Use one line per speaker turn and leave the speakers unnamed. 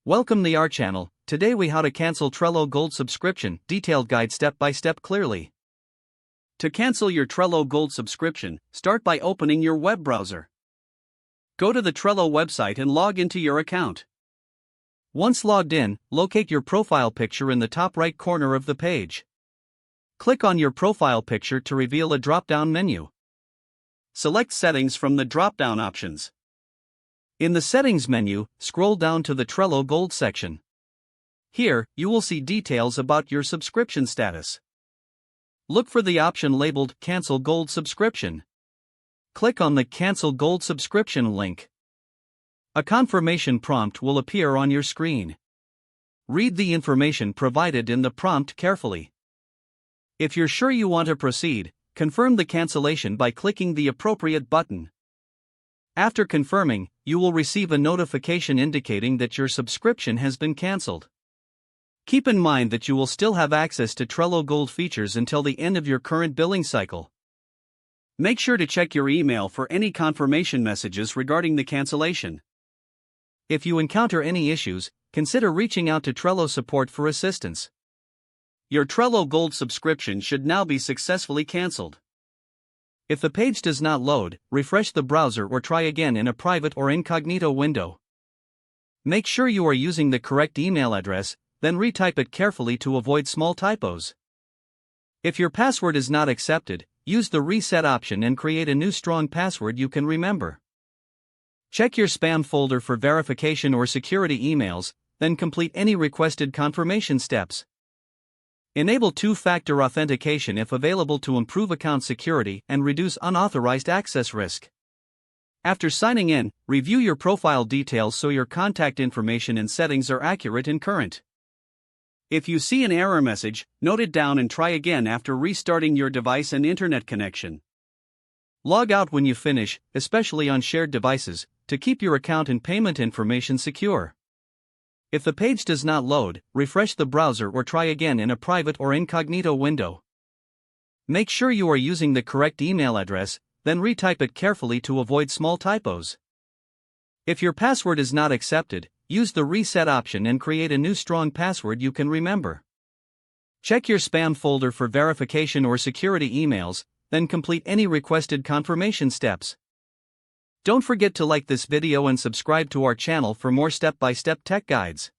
Welcome to our channel. Today we how to cancel Trello Gold subscription, detailed guide step by step clearly. To cancel your Trello Gold subscription, start by opening your web browser. Go to the Trello website and log into your account. Once logged in, locate your profile picture in the top right corner of the page. Click on your profile picture to reveal a drop-down menu. Select Settings from the drop-down options. In the Settings menu, scroll down to the Trello Gold section. Here, you will see details about your subscription status. Look for the option labeled Cancel Gold Subscription. Click on the Cancel Gold Subscription link. A confirmation prompt will appear on your screen. Read the information provided in the prompt carefully. If you're sure you want to proceed, confirm the cancellation by clicking the appropriate button. After confirming, you will receive a notification indicating that your subscription has been cancelled. Keep in mind that you will still have access to Trello Gold features until the end of your current billing cycle. Make sure to check your email for any confirmation messages regarding the cancellation. If you encounter any issues, consider reaching out to Trello support for assistance. Your Trello Gold subscription should now be successfully cancelled. If the page does not load, refresh the browser or try again in a private or incognito window. Make sure you are using the correct email address, then retype it carefully to avoid small typos. If your password is not accepted, use the reset option and create a new strong password you can remember. Check your spam folder for verification or security emails, then complete any requested confirmation steps. Enable two-factor authentication if available to improve account security and reduce unauthorized access risk. After signing in, review your profile details so your contact information and settings are accurate and current. If you see an error message, note it down and try again after restarting your device and internet connection. Log out when you finish, especially on shared devices, to keep your account and payment information secure. If the page does not load, refresh the browser or try again in a private or incognito window. Make sure you are using the correct email address, then retype it carefully to avoid small typos. If your password is not accepted, use the reset option and create a new strong password you can remember. Check your spam folder for verification or security emails, then complete any requested confirmation steps. Don't forget to like this video and subscribe to our channel for more step-by-step tech guides.